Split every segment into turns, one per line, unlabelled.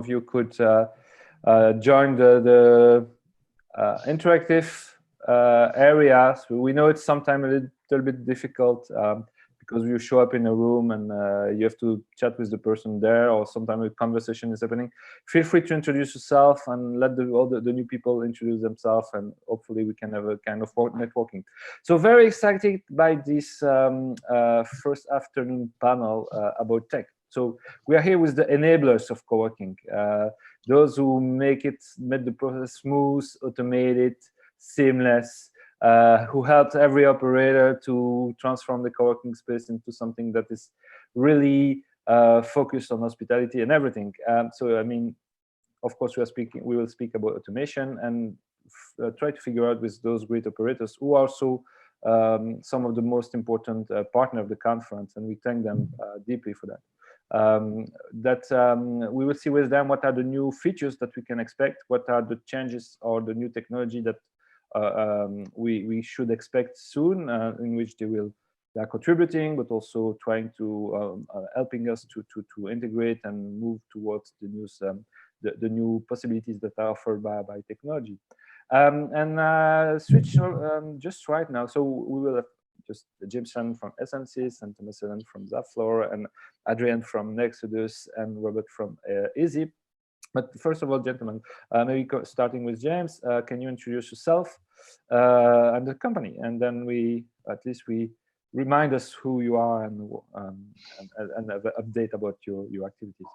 of you could join the interactive areas. We know it's sometimes a little bit difficult because you show up in a room and you have to chat with the person there, or sometimes a conversation is happening. Feel free to introduce yourself and let all the new people introduce themselves, and hopefully we can have a kind of networking. So very excited by this first afternoon panel about tech. So we are here with the enablers of coworking, those who make the process smooth, automated, seamless, who helped every operator to transform the coworking space into something that is really focused on hospitality and everything. So I mean, of course, we will speak about automation and try to figure out with those great operators who are also some of the most important partner of the conference, and we thank them deeply for that. We will see with them what are the new features that we can expect, what are the changes or the new technology that we should expect soon, in which they are contributing, but also trying to helping us to integrate and move towards the new possibilities that are offered by technology. Switch just right now. So we will have just James Celen from essensys, and Celen from ZapFloor, and Adrian from Nexudus, and Robert from eZeep. But first of all, gentlemen, maybe starting with James, can you introduce yourself and the company, and then we remind us who you are and update about your activities.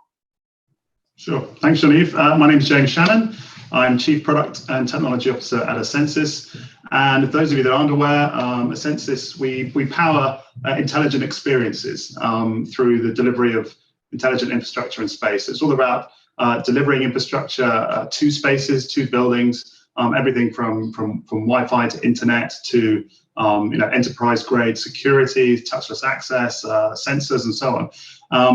Sure. Thanks, Jean-Yves. My name is James Celen. I'm Chief Product and Technology Officer at essensys. And for those of you that aren't aware, essensys, we power intelligent experiences through the delivery of intelligent infrastructure and space. It's all about delivering infrastructure to spaces, to buildings, everything from Wi-Fi to internet to enterprise-grade security, touchless access, sensors, and so on.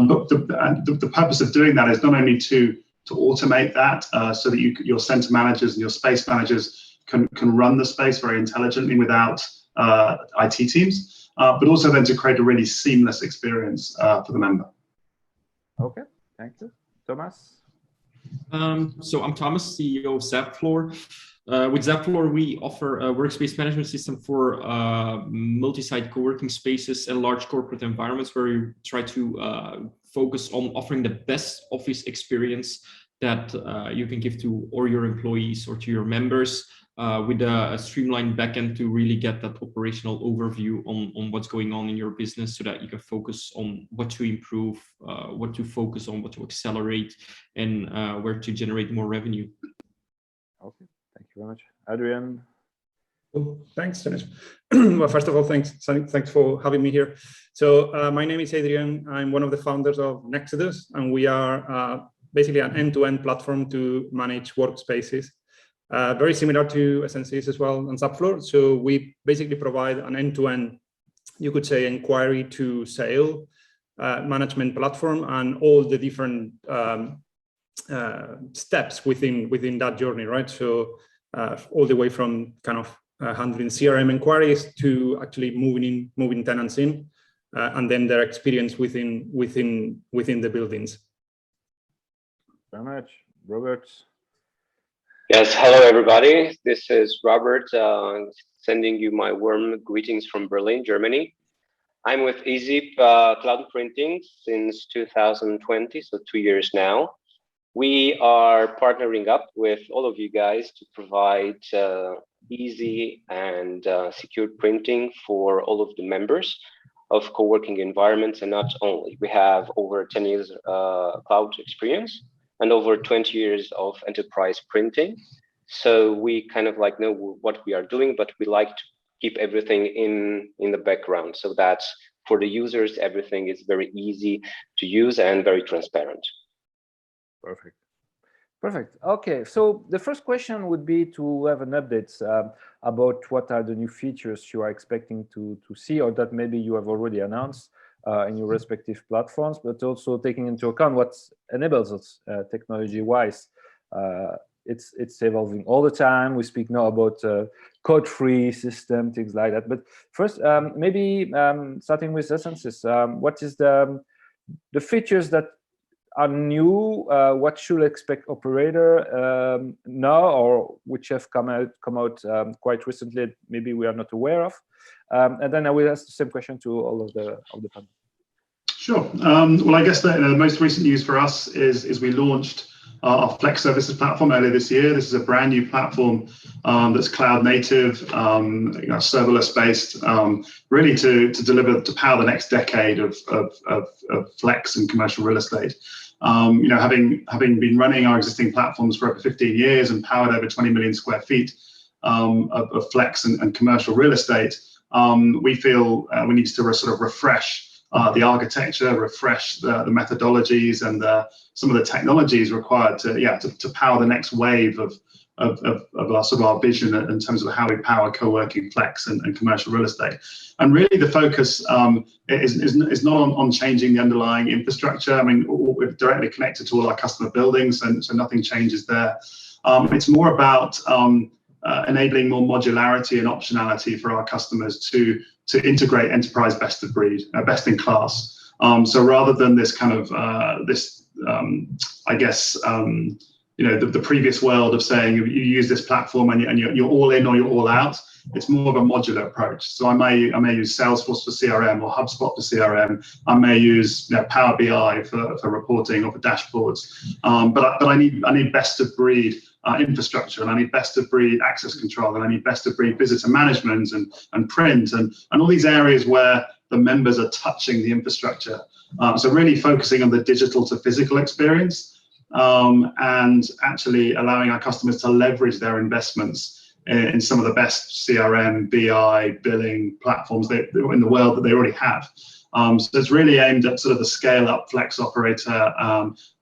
But the purpose of doing that is not only to automate that so that your center managers and your space managers can run the space very intelligently without IT teams, but also then to create a really seamless experience for the member.
Okay, thank you. Thomas?
So I'm Thomas, CEO of ZapFloor. With ZapFloor, we offer a workspace management system for multi-site co-working spaces and large corporate environments, where we try to focus on offering the best office experience that you can give to or your employees or to your members, with a streamlined backend to really get that operational overview on what's going on in your business, so that you can focus on what to improve, what to focus on, what to accelerate, and where to generate more revenue.
Okay. Thank you very much. Adrian?
Well, thanks, Dennis. Well, first of all, thanks for having me here. So my name is Adrian. I'm one of the founders of Nexudus, and we are basically an end-to-end platform to manage workspaces. Very similar to essensys as well on ZapFloor. So we basically provide an end-to-end, you could say, inquiry to sale management platform, and all the different steps within that journey, right? So all the way from kind of handling CRM inquiries to actually moving tenants in, and then their experience within the buildings.
Very much. Robert?
Yes, hello everybody. This is Robert, sending you my warm greetings from Berlin, Germany. I'm with eZeep Cloud Printing since 2020, so 2 years now. We are partnering up with all of you guys to provide easy and secure printing for all of the members of co-working environments, and not only. We have over 10 years cloud experience and over 20 years of enterprise printing. So we kind of like know what we are doing, but we like to keep everything in the background, so that for the users, everything is very easy to use and very transparent.
Perfect. Perfect. Okay, so the first question would be to have an update about what are the new features you are expecting to see, or that maybe you have already announced in your respective platforms, but also taking into account what enables us technology-wise. It's evolving all the time. We speak now about code-free system, things like that. But first, maybe starting with essensys, what is the features that are new, what should expect operator now, or which have come out quite recently, maybe we are not aware of, and then I will ask the same question to all of the panel.
Sure. Well, I guess the most recent news for us is we launched our Flex Services platform earlier this year. This is a brand new platform that's cloud native, serverless based, really to power the next decade of flex and commercial real estate. Having been running our existing platforms for over 15 years and powered over 20 million square feet of flex and commercial real estate, we feel we need to sort of refresh the architecture, refresh the methodologies and some of the technologies required to power the next wave of our vision in terms of how we power co-working, flex, and commercial real estate. And really, the focus is not on changing the underlying infrastructure. I mean, we're directly connected to all our customer buildings, and so nothing changes there. It's more about enabling more modularity and optionality for our customers to integrate enterprise best of breed, best in class. So rather than this kind of the previous world of saying you use this platform and you're all in or you're all out, it's more of a modular approach. So I may use Salesforce for CRM or HubSpot for CRM. I may use Power BI for reporting or for dashboards. But I need best of breed infrastructure, and I need best of breed access control, and I need best of breed visitor management and print and all these areas where the members are touching the infrastructure. So really focusing on the digital to physical experience, and actually allowing our customers to leverage their investments in some of the best CRM, BI, billing platforms in the world that they already have. So it's really aimed at sort of the scale up flex operator,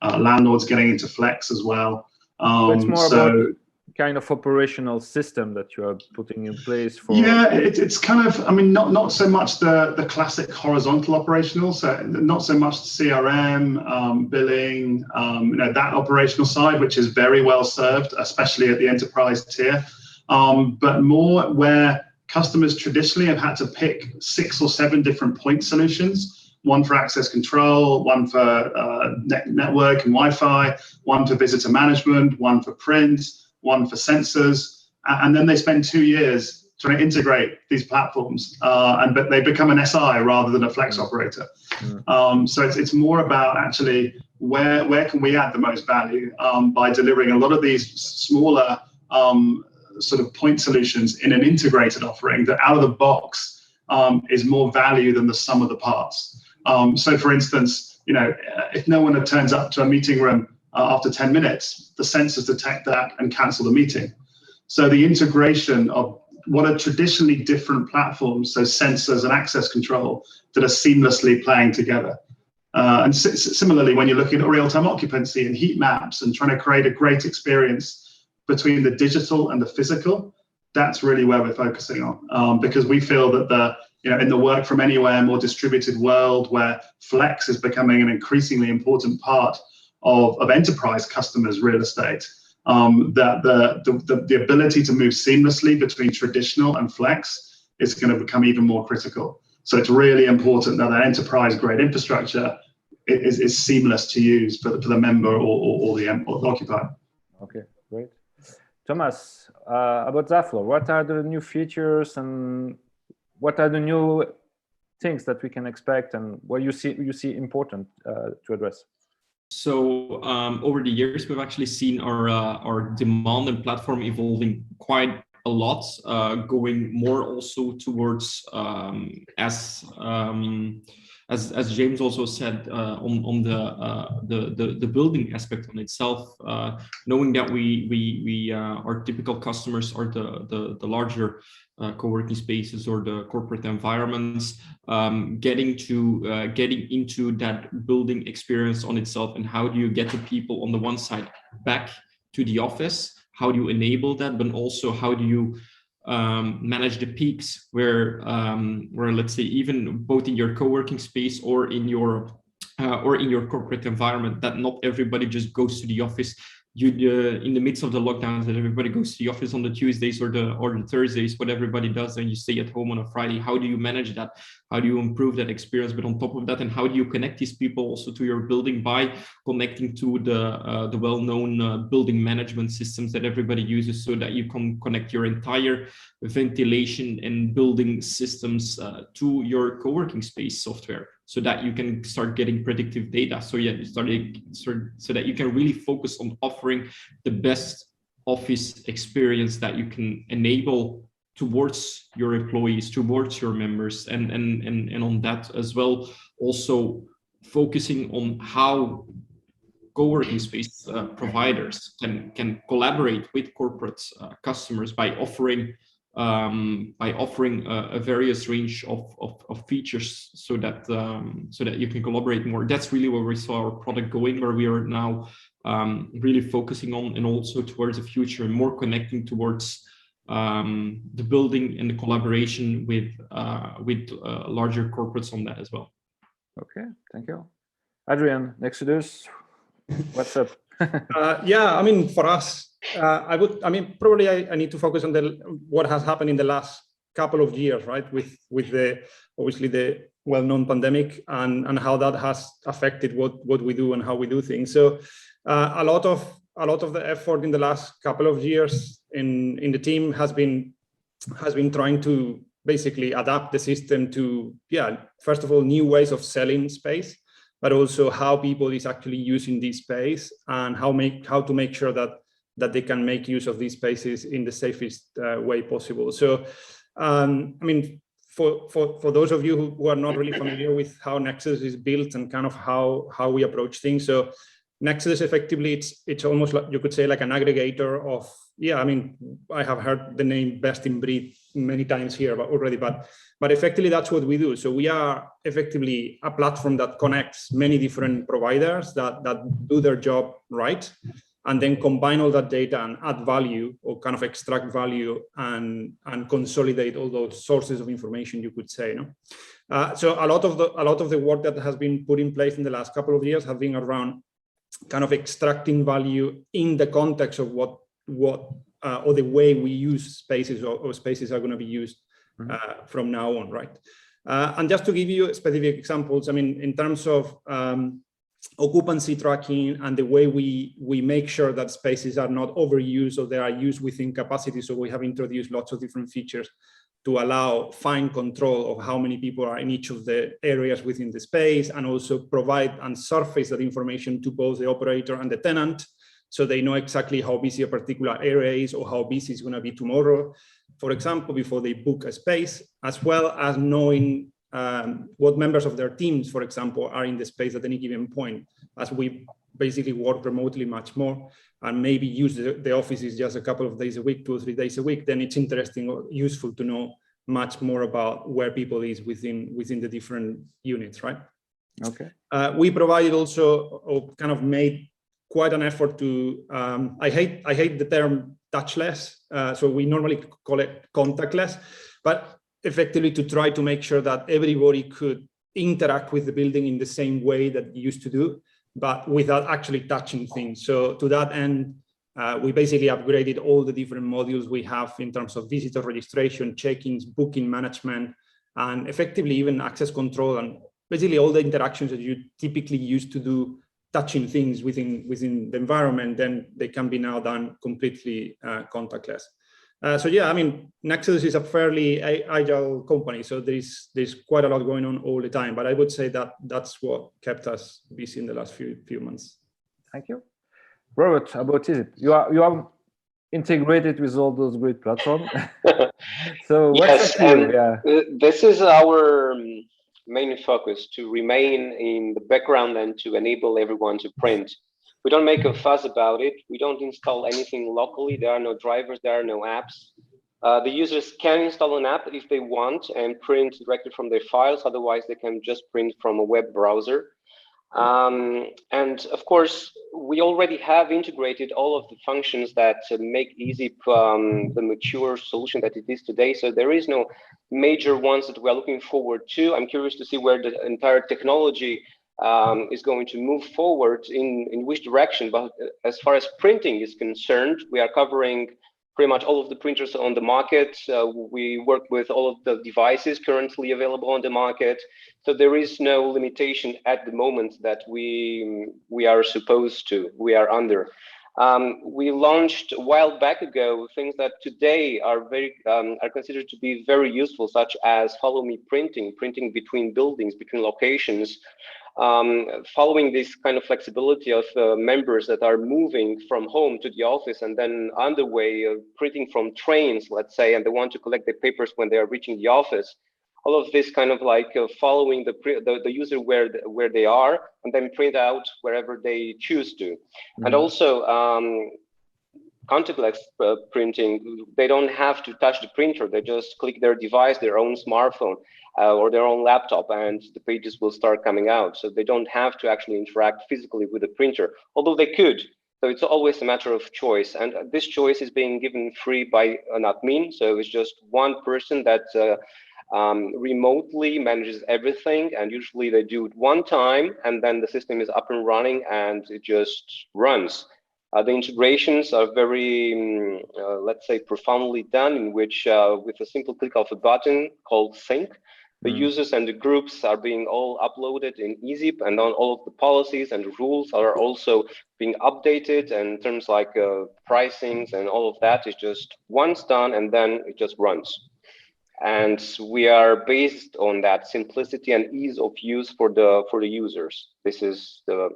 landlords getting into flex as well.
It's more about kind of operational system that you are putting in place for.
Yeah, it's kind of, I mean, not so much the classic horizontal operational, so not so much CRM, billing, that operational side, which is very well served, especially at the enterprise tier, but more where customers traditionally have had to pick 6 or 7 different point solutions. One for access control, one for network and Wi-Fi, one for visitor management, one for print, one for sensors, and then they spend 2 years trying to integrate these platforms, but they become an SI rather than a flex operator. So it's more about actually where can we add the most value by delivering a lot of these smaller sort of point solutions in an integrated offering that out of the box is more value than the sum of the parts. So for instance, if no one turns up to a meeting room after 10 minutes, the sensors detect that and cancel the meeting. So the integration of what are traditionally different platforms, so sensors and access control, that are seamlessly playing together. And similarly, when you're looking at real-time occupancy and heat maps and trying to create a great experience between the digital and the physical, that's really where we're focusing on, because we feel that in the work from anywhere, more distributed world where flex is becoming an increasingly important part of enterprise customers' real estate, that the ability to move seamlessly between traditional and flex is going to become even more critical. So it's really important that enterprise-grade infrastructure is seamless to use for the member or the occupier.
Okay, great. Thomas, about ZapFloor, what are the new features and what are the new things that we can expect and what you see important to address?
So over the years, we've actually seen our demand and platform evolving quite a lot, going more also towards as James also said on the building aspect on itself, knowing that we our typical customers are the larger co-working spaces or the corporate environments, getting into that building experience on itself, and how do you get the people on the one side back to the office? How do you enable that? But also, how do you manage the peaks where let's say even both in your co-working space or in your or in your corporate environment, that not everybody just goes to the office. In the midst of the lockdowns, that everybody goes to the office on the Tuesdays or the Thursdays, what everybody does, and you stay at home on a Friday. How do you manage that? How do you improve that experience? But on top of that, and how do you connect these people also to your building by connecting to the well-known building management systems that everybody uses, so that you can connect your entire ventilation and building systems to your co-working space software, so that you can start getting predictive data. So yeah, so that you can really focus on offering the best office experience that you can enable towards your employees, towards your members, and on that as well, also focusing on how co-working space providers can collaborate with corporate customers by offering a various range of features, so that you can collaborate more. That's really where we saw our product going, where we are now really focusing on, and also towards the future, and more connecting towards the building and the collaboration with larger corporates on that as well.
Okay, thank you. Adrian, Nexudus, what's up?
Yeah, I mean, for us, probably I need to focus on what has happened in the last couple of years, right? With the obviously the well-known pandemic, and how that has affected what we do and how we do things. So a lot of the effort in the last couple of years in the team has been trying to basically adapt the system to, first of all, new ways of selling space, but also how people is actually using this space, and how to make sure that they can make use of these spaces in the safest way possible. So, I mean, for those of you who are not really familiar with how Nexudus is built and kind of how we approach things, so Nexudus effectively it's almost like, you could say, like an aggregator of, I mean, I have heard the name best in breed many times here already, but effectively that's what we do. So we are effectively a platform that connects many different providers that do their job right, and then combine all that data and add value, or kind of extract value and consolidate all those sources of information, you could say. So a lot of the work that has been put in place in the last couple of years have been around kind of extracting value in the context of what or the way we use spaces, or spaces are going to be used from now on, right? And just to give you specific examples, I mean, in terms of occupancy tracking and the way we make sure that spaces are not overused or they are used within capacity. So we have introduced lots of different features to allow fine control of how many people are in each of the areas within the space, and also provide and surface that information to both the operator and the tenant, so they know exactly how busy a particular area is, or how busy it's going to be tomorrow, for example, before they book a space, as well as knowing what members of their teams, for example, are in the space at any given point, as we basically work remotely much more, and maybe use the offices just a couple of days a week, 2 or 3 days a week, then it's interesting or useful to know much more about where people is within the different units, right?
Okay.
We provided also, or kind of made quite an effort to, I hate the term touchless, so we normally call it contactless, but effectively to try to make sure that everybody could interact with the building in the same way that you used to do, but without actually touching things. So to that end, we basically upgraded all the different modules we have in terms of visitor registration, check-ins, booking management, and effectively even access control, and basically all the interactions that you typically used to do touching things within the environment, then they can be now done completely contactless. So yeah, I mean, Nexudus is a fairly agile company, so there's quite a lot going on all the time. But I would say that that's what kept us busy in the last few months.
Thank you, Robert. About eZeep, you are integrated with all those great platforms. So what's up to you? Yeah.
This is our main focus, to remain in the background and to enable everyone to print. We don't make a fuss about it. We don't install anything locally. There are no drivers, there are no apps. The users can install an app if they want and print directly from their files. Otherwise, they can just print from a web browser. And of course, we already have integrated all of the functions that make eZeep the mature solution that it is today. So there is no major ones that we're looking forward to. I'm curious to see where the entire technology is going to move forward in which direction. But as far as printing is concerned, we are covering pretty much all of the printers on the market. We work with all of the devices currently available on the market. So there is no limitation at the moment that we are under. We launched a while back ago things that today are considered to be very useful, such as follow me printing between buildings, between locations. Following this kind of flexibility of members that are moving from home to the office and then on the way printing from trains, let's say, and they want to collect their papers when they are reaching the office. All of this kind of like following the user where they are and then print out wherever they choose to. Mm-hmm. And also contactless printing, they don't have to touch the printer. They just click their device, their own smartphone or their own laptop, and the pages will start coming out. So they don't have to actually interact physically with the printer, although they could. So it's always a matter of choice. And this choice is being given free by an admin. So it's just one person that remotely manages everything. And usually they do it one time, and then the system is up and running and it just runs. The integrations are very, let's say, profoundly done, in which with a simple click of a button called sync, the users and the groups are being all uploaded in eZeep, and then all of the policies and rules are also being updated, and terms like pricings and all of that is just once done, and then it just runs. And we are based on that simplicity and ease of use for the users. This is the.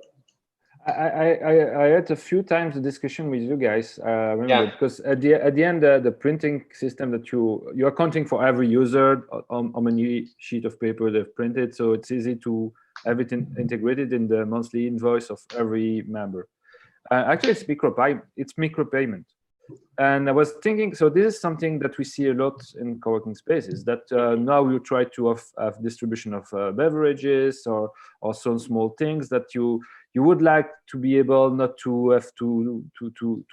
I had a few times a discussion with you guys, because at the end the printing system that you're accounting for every user on how many sheet of paper they've printed, so it's easy to have it integrated in the monthly invoice of every member. Actually, it's micropayment. And I was thinking, so this is something that we see a lot in co-working spaces, that now you try to have distribution of beverages or some small things that you would like to be able not to have to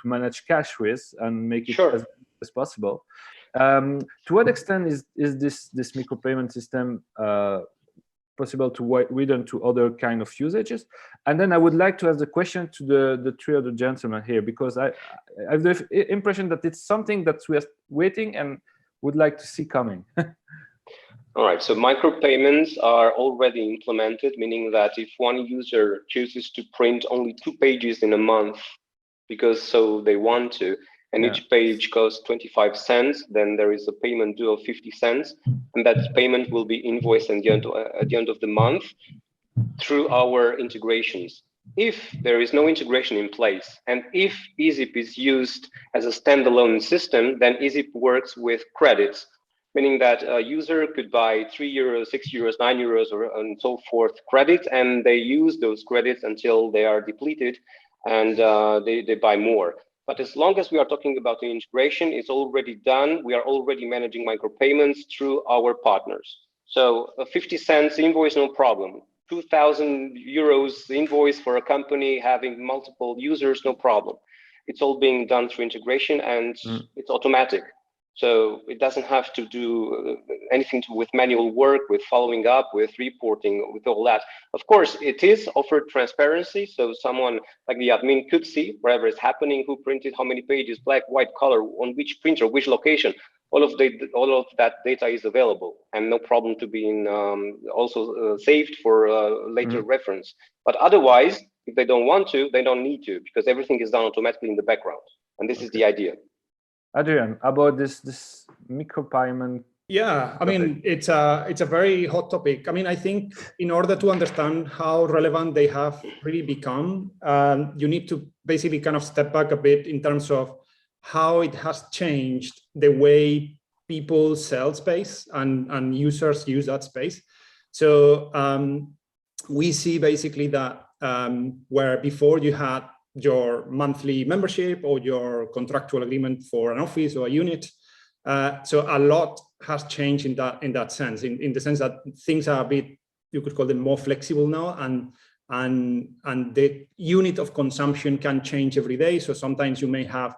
manage cash with and make it as possible. To what extent is this micropayment system possible to widen to other kind of usages? And then I would like to ask the question to the three other gentlemen here, because I have the impression that it's something that we are waiting and would like to see coming.
All right, so micropayments are already implemented, meaning that if one user chooses to print only 2 pages in a month, because so they want to, and each page costs 25 cents, then there is a payment due of 50 cents, and that payment will be invoiced at the end of the month through our integrations. If there is no integration in place, and if eZeep is used as a standalone system, then eZeep works with credits, meaning that a user could buy 3 euros, 6 euros, 9 euros, and so forth credits, and they use those credits until they are depleted, and they buy more. But as long as we are talking about the integration, it's already done. We are already managing micropayments through our partners. So a 50 cents invoice, no problem. 2,000 euros invoice for a company having multiple users, no problem. It's all being done through integration, and it's automatic. So it doesn't have to do anything with manual work, with following up, with reporting, with all that. Of course, it is offered transparency. So someone like the admin could see wherever it's happening, who printed how many pages, black, white, color, on which printer, which location. All of that data is available, and no problem to be also saved for later reference. But otherwise, if they don't want to, they don't need to, because everything is done automatically in the background. And this is the idea.
Adrian, about this micropayment.
Yeah, I mean, it's a very hot topic. I mean, I think in order to understand how relevant they have really become, you need to basically kind of step back a bit in terms of how it has changed the way people sell space and users use that space. So we see basically that where before you had your monthly membership or your contractual agreement for an office or a unit. So a lot has changed in that sense, in the sense that things are a bit, you could call them more flexible now, and the unit of consumption can change every day. So sometimes you may have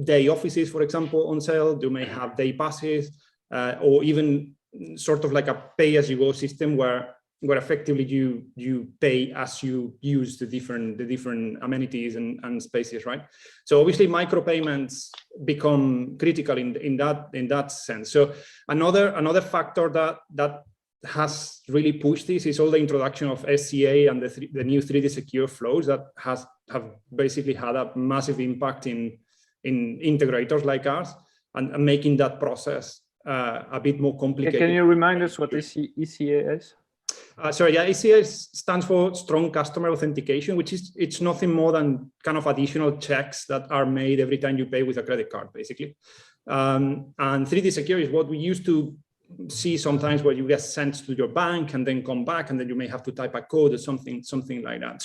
day offices, for example, on sale. You may have day passes, or even sort of like a pay-as-you-go system where where effectively you pay as you use the different amenities and spaces, right? So obviously micropayments become critical in that sense. So another factor that has really pushed this is all the introduction of SCA and the new 3D secure flows that have basically had a massive impact in integrators like ours and making that process a bit more complicated.
Can you remind us what ECA is?
Sorry, yeah, ECA stands for Strong Customer Authentication, which is, it's nothing more than kind of additional checks that are made every time you pay with a credit card, basically. And 3D secure is what we used to see sometimes, where you get sent to your bank and then come back, and then you may have to type a code or something like that.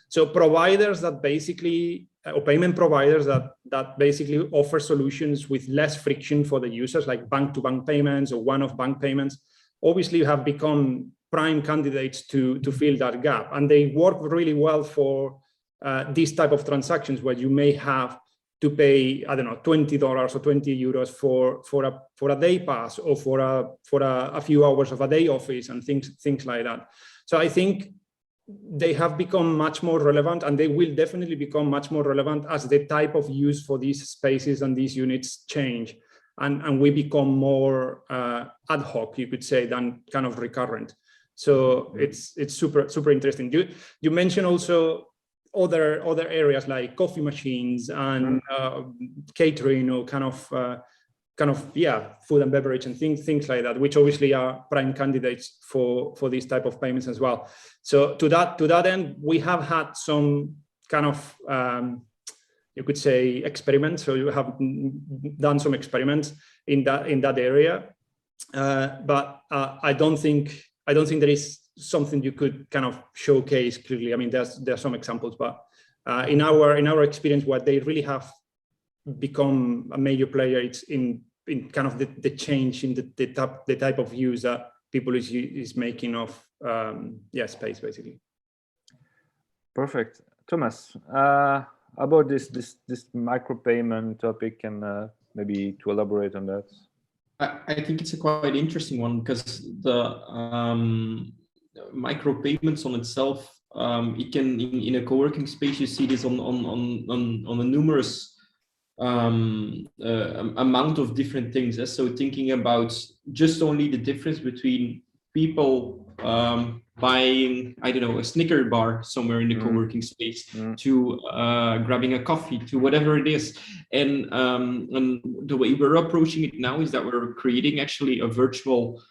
So providers that basically, or payment providers that basically offer solutions with less friction for the users, like bank-to-bank payments or one-off bank payments, obviously have become prime candidates to fill that gap. And they work really well for these type of transactions where you may have to pay, I don't know, $20 or 20 euros for a day pass, or for a few hours of a day office and things like that. So I think they have become much more relevant, and they will definitely become much more relevant as the type of use for these spaces and these units change, and we become more ad hoc, you could say, than kind of recurrent. So it's super interesting. You mentioned also other areas like coffee machines and catering, or kind of food and beverage and things like that, which obviously are prime candidates for these type of payments as well. So to that end, we have had some kind of you could say experiments. So you have done some experiments in that area, but I don't think there is something you could kind of showcase clearly. I mean, there's some examples, but in our experience, what they really have become a major player, it's in kind of the change in the type of use that people is making of space, basically.
Perfect. Thomas, about this micropayment topic, and maybe to elaborate on that.
I think it's a quite interesting one, because the micropayments on itself, it can, in a co-working space, you see this on a numerous amount of different things. So thinking about just only the difference between people buying, I don't know, a Snicker bar somewhere in the co-working space, to grabbing a coffee, to whatever it is. And the way we're approaching it now is that we're creating actually a virtual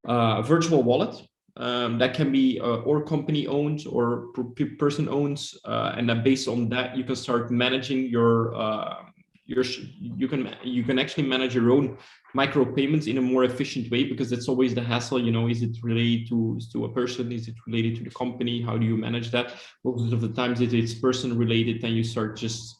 wallet that can be or company owned or person owned, and then based on that you can start managing you can actually manage your own micropayments in a more efficient way, because it's always the hassle, you know, is it related to a person, is it related to the company, how do you manage that? Most of the times it's person related, then you start just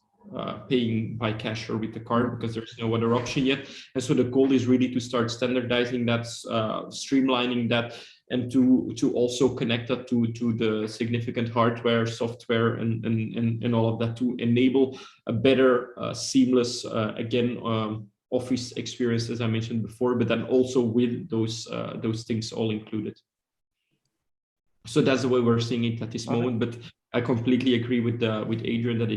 paying by cash or with the card, because there's no other option yet. And so the goal is really to start standardizing that, streamlining that, and to also connect that to the significant hardware, software, and all of that, to enable a better seamless office experience, as I mentioned before, but then also with those things all included. So that's the way we're seeing it at this moment. But I completely agree with Adrian that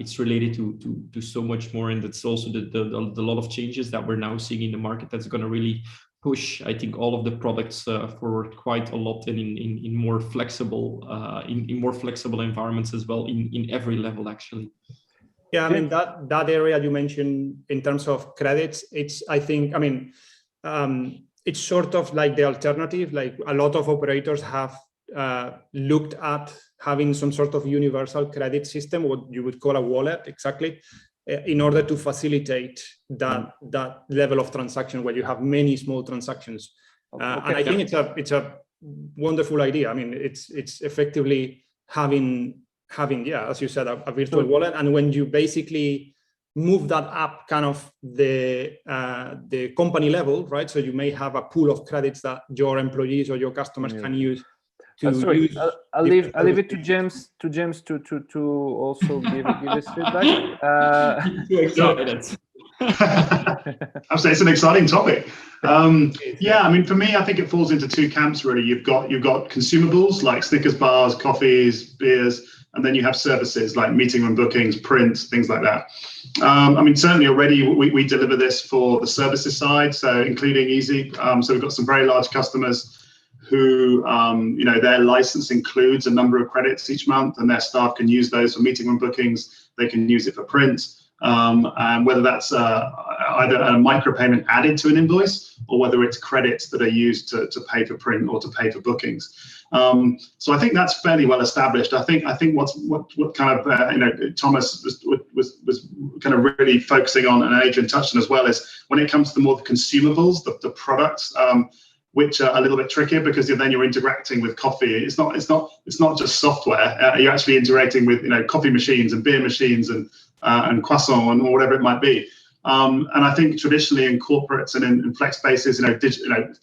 it's related to so much more, and that's also the lot of changes that we're now seeing in the market that's going to really push, I think, all of the products forward quite a lot, and in more flexible environments as well, in every level actually. Yeah, I mean that area you mentioned in terms of credits, it's sort of like the alternative. Like a lot of operators have looked at having some sort of universal credit system, what you would call a wallet, exactly, in order to facilitate that level of transaction where you have many small transactions. And I think it's a wonderful idea. I mean, it's effectively having, as you said, a virtual wallet. And when you basically move that up kind of the company level, right? So you may have a pool of credits that your employees or your customers can use.
Sorry, I'll leave it to James to also give his feedback.
Absolutely, it's an exciting topic. Yeah, I mean, for me, I think it falls into two camps really. You've got consumables like Snickers bars, coffees, beers, and then you have services like meeting room bookings, print, things like that. I mean, certainly already we deliver this for the services side, so including eZeep. So we've got some very large customers who, their license includes a number of credits each month, and their staff can use those for meeting room bookings. They can use it for print, and whether that's either a micropayment added to an invoice or whether it's credits that are used to pay for print or to pay for bookings. So I think that's fairly well established. I think what kind of Thomas was kind of really focusing on, and Adrian touched on as well, is when it comes to the more consumables, the products, which are a little bit trickier because then you're interacting with coffee. It's not just software. You're actually interacting with coffee machines and beer machines and croissant or whatever it might be. And I think traditionally in corporates and in flex spaces,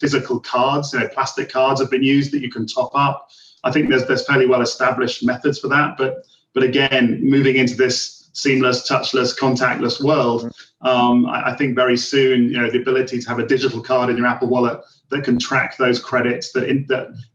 physical cards, plastic cards have been used that you can top up. I think there's fairly well established methods for that. But again, moving into this seamless, touchless, contactless world, I think very soon, the ability to have a digital card in your Apple Wallet that can track those credits that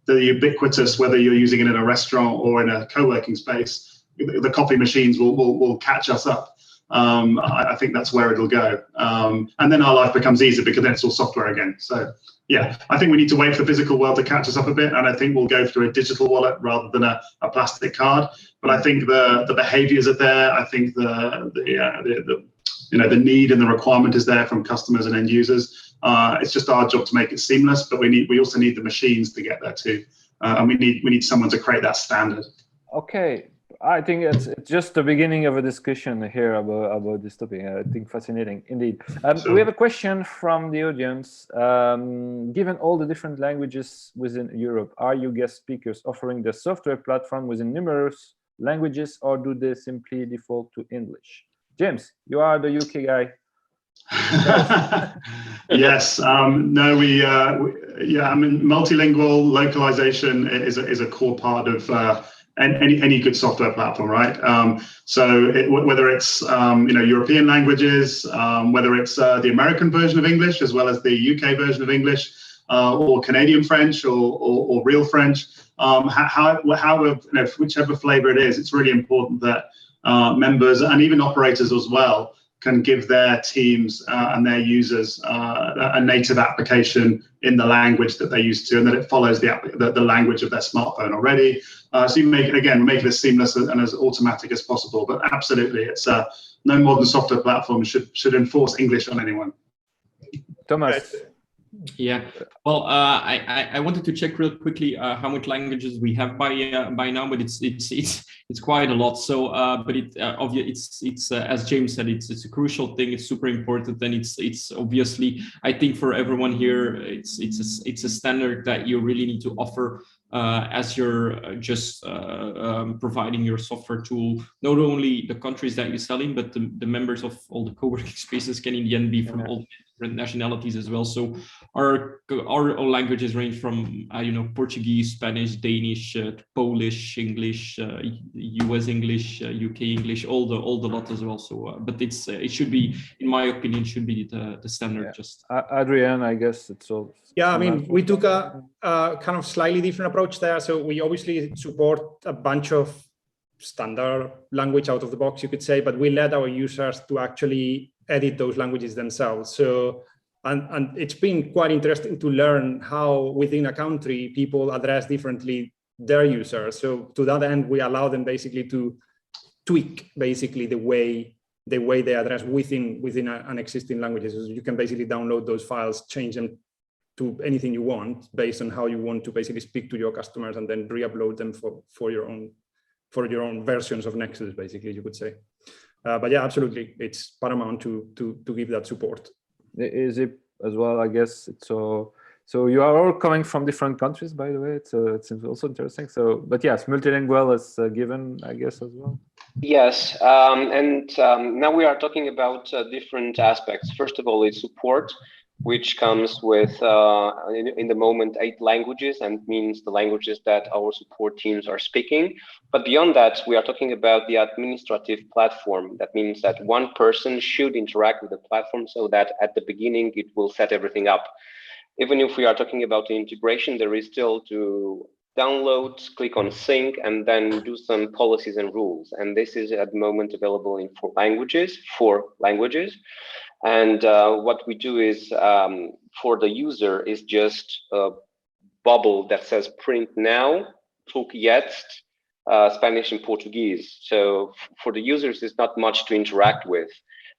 are ubiquitous, whether you're using it in a restaurant or in a co-working space, the coffee machines will catch us up. I think that's where it'll go. And then our life becomes easier because then it's all software again. So yeah, I think we need to wait for the physical world to catch us up a bit. And I think we'll go through a digital wallet rather than a plastic card. But I think the behaviors are there. I think the need and the requirement is there from customers and end users. It's just our job to make it seamless, but we also need the machines to get there too. And we need someone to create that standard.
Okay. I think it's just the beginning of a discussion here about this topic. I think fascinating indeed.
Sure.
We have a question from the audience. Given all the different languages within Europe, are you guest speakers offering the software platform within numerous languages, or do they simply default to English? James, you are the UK guy.
Yes. No. I mean, multilingual localization is a core part of any good software platform, right? So whether it's European languages, whether it's the American version of English as well as the UK version of English, or Canadian French or real French, whichever flavor it is, it's really important that members and even operators as well can give their teams and their users a native application in the language that they're used to, and that it follows the language of their smartphone already. So you make it as seamless and as automatic as possible. But absolutely, it's no modern software platform should enforce English on anyone.
Thomas.
Yeah, well, I wanted to check real quickly how much languages we have by now, but it's quite a lot. So, but it's as James said, it's a crucial thing. It's super important, and it's obviously, I think for everyone here, it's a standard that you really need to offer as you're just providing your software tool. Not only the countries that you sell in, but the members of all the co-working spaces can in the end be from all different nationalities as well. So our languages range from Portuguese, Spanish, Danish, Polish, English, US English, UK English, all the lot as well. So but it should be, in my opinion, should be the standard. Just
Adrian, I guess it's all.
Yeah, I mean, we took a kind of slightly different approach there. So we obviously support a bunch of standard language out of the box, you could say, but we let our users to actually edit those languages themselves. So, and it's been quite interesting to learn how within a country people address differently their users. So to that end, we allow them basically to tweak basically the way they address within an existing language. So you can basically download those files, change them to anything you want based on how you want to basically speak to your customers, and then re-upload them for your own versions of Nexudus, basically, you could say. But yeah, absolutely, it's paramount to give that support.
Is it as well? I guess it's so. So you are all coming from different countries, by the way. It's also interesting. So, but yes, multilingual is given, I guess, as well.
Yes, and now we are talking about different aspects. First of all, it's support. which comes with, in the moment, 8 languages, and means the languages that our support teams are speaking. But beyond that, we are talking about the administrative platform. That means that one person should interact with the platform so that at the beginning, it will set everything up. Even if we are talking about the integration, there is still to download, click on sync, and then do some policies and rules. And this is at the moment available in 4 languages. And what we do is, for the user, is just a bubble that says print now, took jetzt, Spanish and Portuguese. So for the users, it's not much to interact with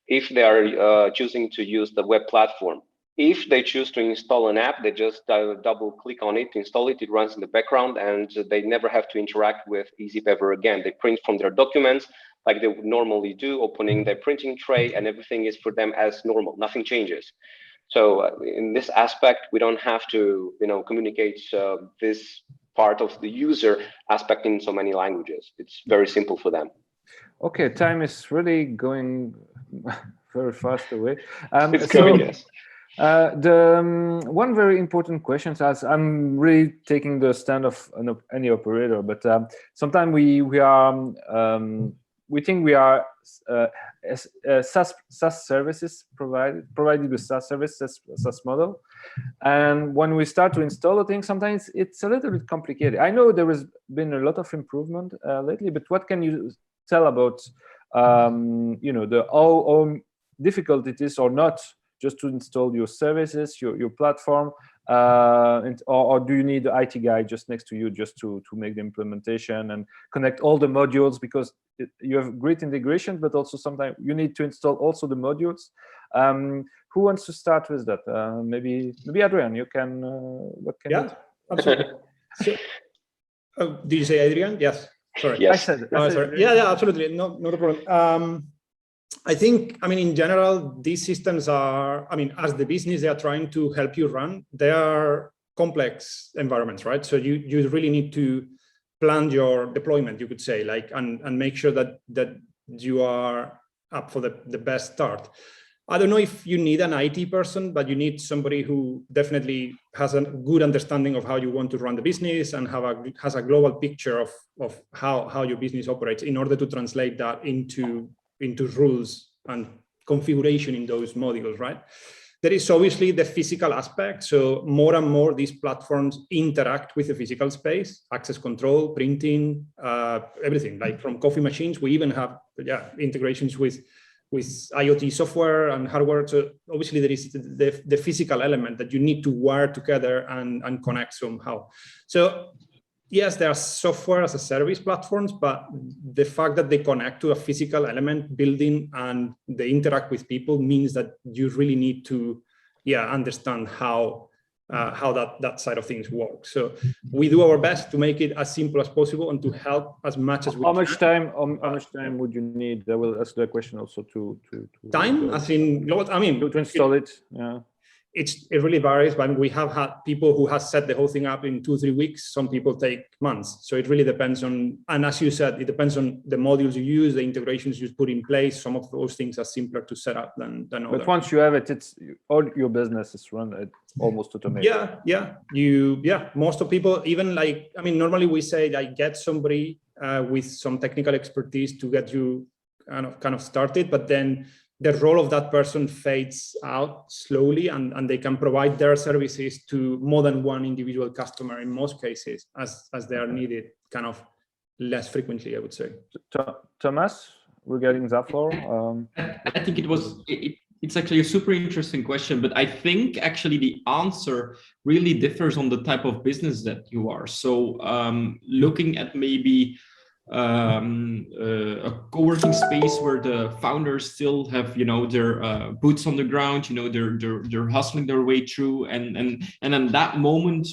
if they are choosing to use the web platform. If they choose to install an app, they just double click on it, install it, it runs in the background, and they never have to interact with eZeep ever again. They print from their documents like they would normally do, opening their printing tray, and everything is for them as normal, nothing changes. So in this aspect, we don't have to communicate this part of the user aspect in so many languages. It's very simple for them.
Okay, time is really going very fast away.
It's going, yes.
One very important question, as I'm really taking the stand of any operator, but sometimes we think we are SaaS services provided with SaaS services, SaaS model, and when we start to install the thing, sometimes it's a little bit complicated. I know there has been a lot of improvement lately, but what can you tell about how difficult it is or not just to install your services, your platform, or do you need the IT guy just next to you just to make the implementation and connect all the modules, because you have great integration, but also sometimes you need to install also the modules. Who wants to start with that? Maybe Adrian, you can. What can you?
Absolutely. So, did you say Adrian? Yes. Sorry.
Yes.
I said
sorry. Yeah, absolutely. No, not a problem. I think, in general, these systems are, as the business they are trying to help you run, they are complex environments, right? So you really need to plan your deployment, you could say, and make sure that you are up for the best start. I don't know if you need an IT person, but you need somebody who definitely has a good understanding of how you want to run the business and has a global picture of how your business operates in order to translate that into rules and configuration in those modules, right? There is obviously the physical aspect. So more and more these platforms interact with the physical space, access control, printing, everything, like from coffee machines. We even have integrations with IoT software and hardware. So obviously there is the physical element that you need to wire together and connect somehow. So yes, there are software as a service platforms, but the fact that they connect to a physical element building and they interact with people means that you really need to understand how that side of things work. So we do our best to make it as simple as possible and to help as much as we can.
How much time would you need? I will ask the question also to
time, as in,
to install it. Yeah.
It really varies, but we have had people who have set the whole thing up in 2-3 weeks. Some people take months. So it really depends on, and as you said, it depends on the modules you use, the integrations you put in place. Some of those things are simpler to set up than others.
But once you have it, it's all your business is run almost automated.
Most of people, even normally we say get somebody with some technical expertise to get you kind of started, but then the role of that person fades out slowly, and they can provide their services to more than one individual customer in most cases, as they are needed kind of less frequently, I would say.
Thomas, regarding ZapFloor?
I think it's actually a super interesting question, but I think actually the answer really differs on the type of business that you are. So looking at maybe a co-working space where the founders still have their boots on the ground, they're hustling their way through, and in that moment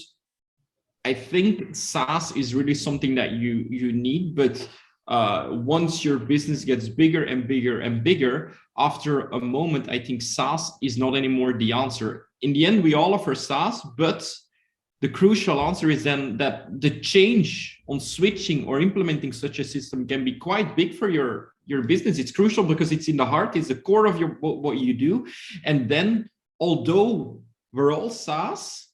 I think SaaS is really something that you need. But once your business gets bigger and bigger and bigger, after a moment I think SaaS is not anymore the answer. In the end we all offer SaaS, but the crucial answer is then that the change on switching or implementing such a system can be quite big for your business. It's crucial because it's in the heart, it's the core of what you do. And then although we're all SaaS,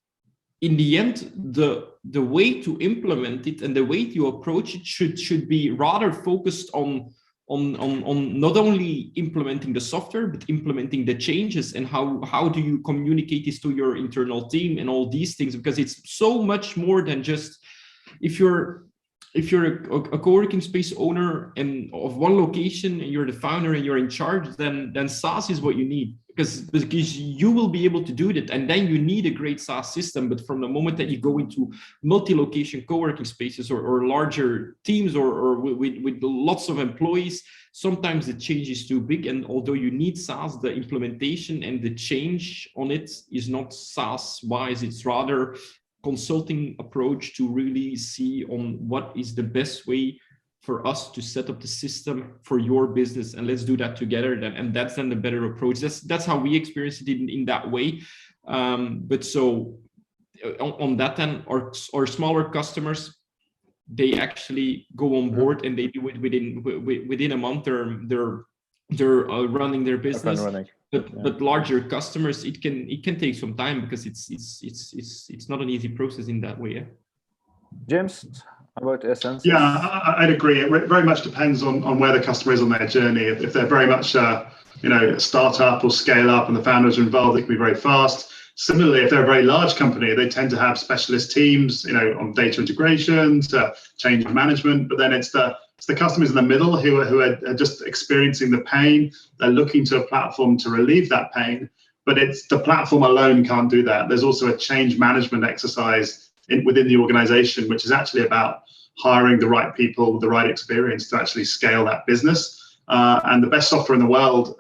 in the end, the way to implement it and the way to approach it should be rather focused on not only implementing the software, but implementing the changes, and how do you communicate this to your internal team and all these things, because it's so much more than just, if you're a co-working space owner and of one location and you're the founder and you're in charge, then SaaS is what you need, because you will be able to do that, and then you need a great SaaS system. But from the moment that you go into multi-location co-working spaces or larger teams or with lots of employees, sometimes the change is too big, and although you need SaaS, the implementation and the change on it is not SaaS wise. It's rather consulting approach to really see on what is the best way for us to set up the system for your business, and let's do that together then. And that's then the better approach. That's how we experience it in that way. But so on that end, our smaller customers, they actually go on board and they do it within a month. They're running their business. But larger customers, it can take some time, because it's not an easy process in that way. Yeah?
James, about essensys?
Yeah, I'd agree. It very much depends on where the customer is on their journey. If they're very much a startup or scale up and the founders are involved, it can be very fast. Similarly, if they're a very large company, they tend to have specialist teams, on data integration, to change management. But then it's the customers in the middle who are just experiencing the pain. They're looking to a platform to relieve that pain, but it's the platform alone can't do that. There's also a change management exercise within the organization, which is actually about hiring the right people with the right experience to actually scale that business. And the best software in the world,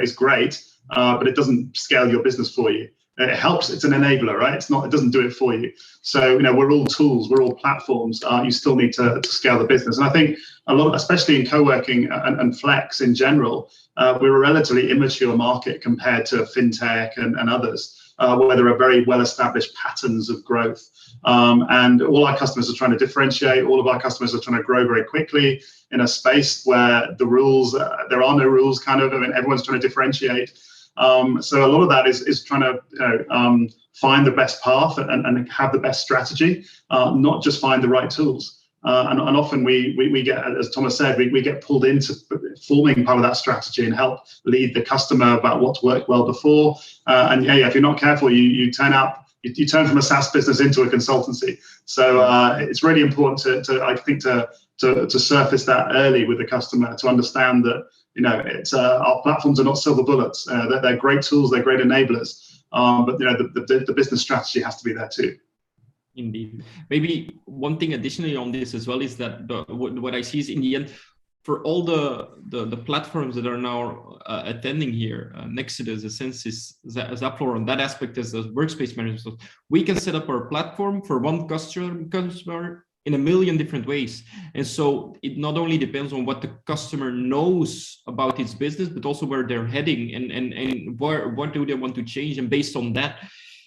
is great, but it doesn't scale your business for you. It helps. It's an enabler, right? It doesn't do it for you. So, we're all tools, we're all platforms. You still need to scale the business. And I think a lot, especially in co-working and flex in general, we're a relatively immature market compared to fintech and others, where there are very well-established patterns of growth. And all our customers are trying to differentiate. All of our customers are trying to grow very quickly in a space where the rules, there are no rules, everyone's trying to differentiate. So a lot of that is trying to find the best path and have the best strategy, not just find the right tools. And often we get, as Thomas said, we get pulled into forming part of that strategy and help lead the customer about what's worked well before. And if you're not careful, you turn from a SaaS business into a consultancy. So it's really important to surface that early with the customer, to understand that it's our platforms are not silver bullets. They're great tools, they're great enablers, but the business strategy has to be there too.
Indeed. Maybe one thing additionally on this as well is that what I see is, in the end, for all the platforms that are now attending here, Nexudus, essensys, ZapFloor, on that aspect as a workspace management, we can set up our platform for one customer in a million different ways. And so it not only depends on what the customer knows about its business, but also where they're heading and what do they want to change. And based on that,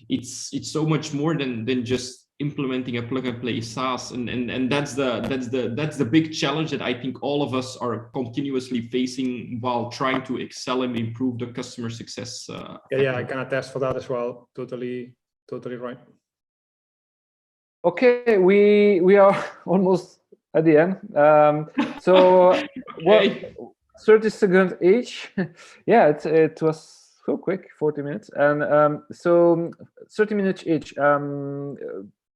it's so much more than just implementing a plug and play SaaS. And that's the big challenge that I think all of us are continuously facing while trying to excel and improve the customer success.
I can attest for that as well. Totally right.
Okay, we are almost at the end. So
Okay.
30 seconds each. Yeah, it was so quick, 40 minutes. And so 30 minutes each.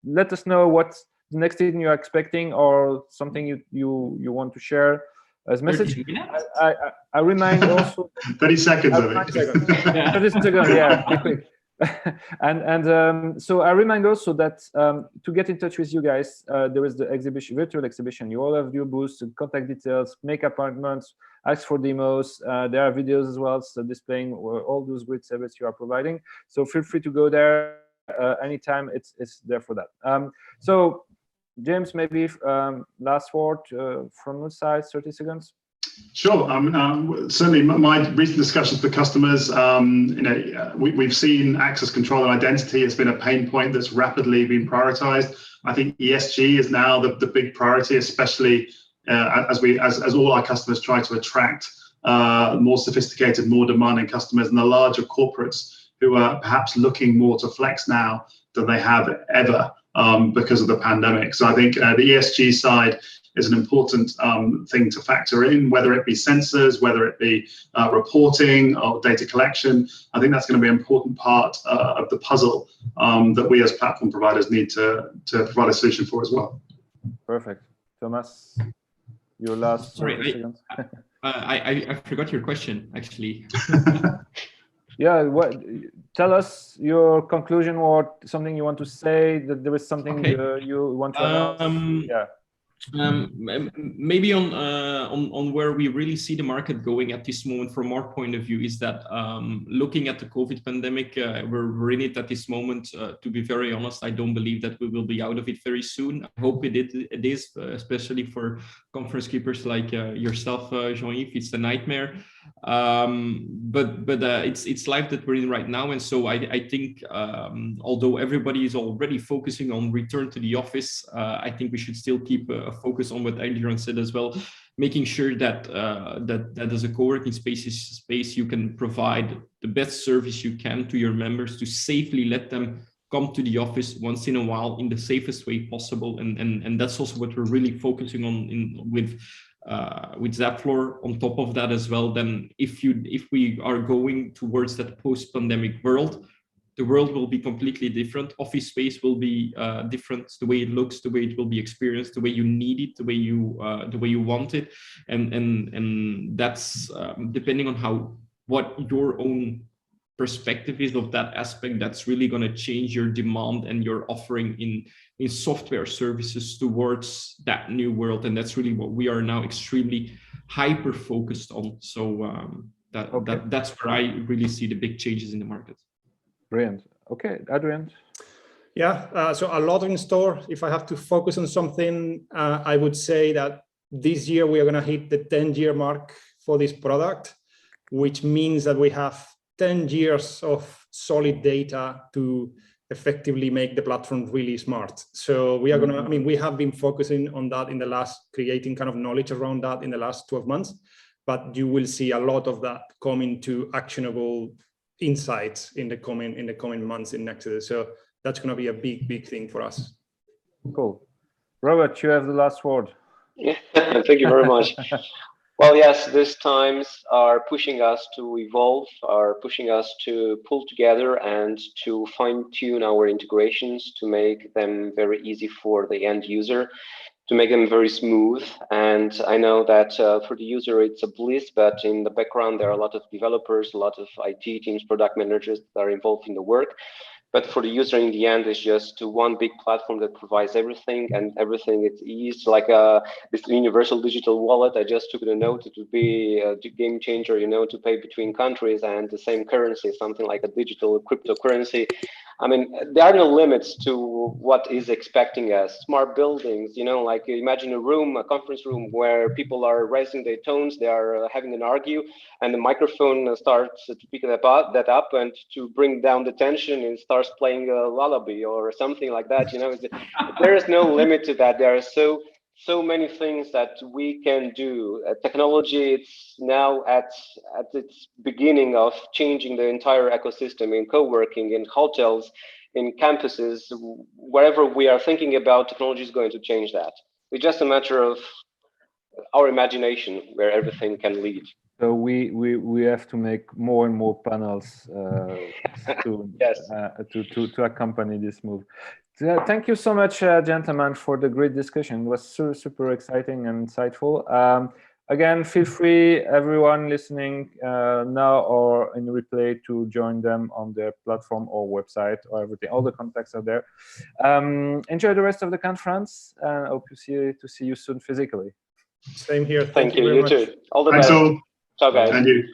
Let us know what's the next thing you are expecting, or something you want to share as message. I remind also
30 seconds of it.
30 seconds, yeah, quick. And so I remind also that to get in touch with you guys, there is the virtual exhibition. You all have your booths, contact details, make appointments, ask for demos. There are videos as well, so displaying all those great services you are providing. So feel free to go there anytime. It's there for that. So James, maybe last word from your side, 30 seconds.
Sure. Certainly, my recent discussions with customers, we've seen access control and identity has been a pain point that's rapidly been prioritized. I think ESG is now the big priority, especially as all our customers try to attract more sophisticated, more demanding customers, and the larger corporates who are perhaps looking more to flex now than they have ever because of the pandemic. So I think the ESG side is an important thing to factor in, whether it be sensors, whether it be reporting or data collection. I think that's going to be an important part of the puzzle that we as platform providers need to provide a solution for as well.
Perfect. Thomas, your last seconds.
I forgot your question, actually.
Yeah, tell us your conclusion or something you want to say, that there is something you want to announce. Yeah.
Maybe on where we really see the market going at this moment from our point of view is that looking at the COVID pandemic, we're in it at this moment. To be very honest, I don't believe that we will be out of it very soon. I hope it is, especially for conference keepers like yourself, Jean-Yves. It's a nightmare, but it's life that we're in right now, and so I think although everybody is already focusing on return to the office, I think we should still keep a focus on what Adrian said as well, making sure that that as a co-working space you can provide the best service you can to your members to safely let them come to the office once in a while in the safest way possible, and that's also what we're really focusing on with ZapFloor. On top of that as well, then if we are going towards that post-pandemic world, the world will be completely different. Office space will be different, the way it looks, the way it will be experienced, the way you need it, the way you want it, and that's depending on what your own perspective is of that aspect. That's really going to change your demand and your offering in software services towards that new world, and that's really what we are now extremely hyper focused on. So that's where I really see the big changes in the market.
Brilliant. Okay, Adrian.
Yeah, so a lot in store. If I have to focus on something, I would say that this year we are going to hit the 10-year mark for this product, which means that we have 10 years of solid data to effectively make the platform really smart. So we are going to, we have been focusing on that in the last, creating kind of knowledge around that in the last 12 months, but you will see a lot of that coming to actionable insights in the coming months in Nexudus. So that's going to be a big thing for us.
Cool. Robert, you have the last word.
Yeah, thank you very much. Well, yes, these times are pushing us to evolve, are pushing us to pull together and to fine-tune our integrations to make them very easy for the end user, to make them very smooth. And I know that for the user, it's a bliss, but in the background, there are a lot of developers, a lot of IT teams, product managers that are involved in the work. But for the user, in the end, it's just one big platform that provides everything, and everything it's easy. Like this universal digital wallet, I just took the note. It would be a game changer, to pay between countries and the same currency, something like a digital cryptocurrency. I mean, there are no limits to what is expecting us. Smart buildings, like imagine a conference room where people are raising their tones, they are having an argue, and the microphone starts to pick that up and to bring down the tension and starts playing a lullaby or something like that. There is no limit to that. There are so many things that we can do. Technology, it's now at its beginning of changing the entire ecosystem in co-working, in hotels, in campuses, wherever we are thinking about, technology is going to change that. It's just a matter of our imagination where everything can lead.
So we have to make more and more panels to accompany this move. Thank you so much, gentlemen, for the great discussion. It was super exciting and insightful. Again, feel free, everyone listening now or in replay, to join them on their platform or website or everything. All the contacts are there. Enjoy the rest of the conference, and hope to see you soon physically.
Same here.
Thank you.
Very much.
Too. All the best.
Thanks all.
Ciao, guys.
And you.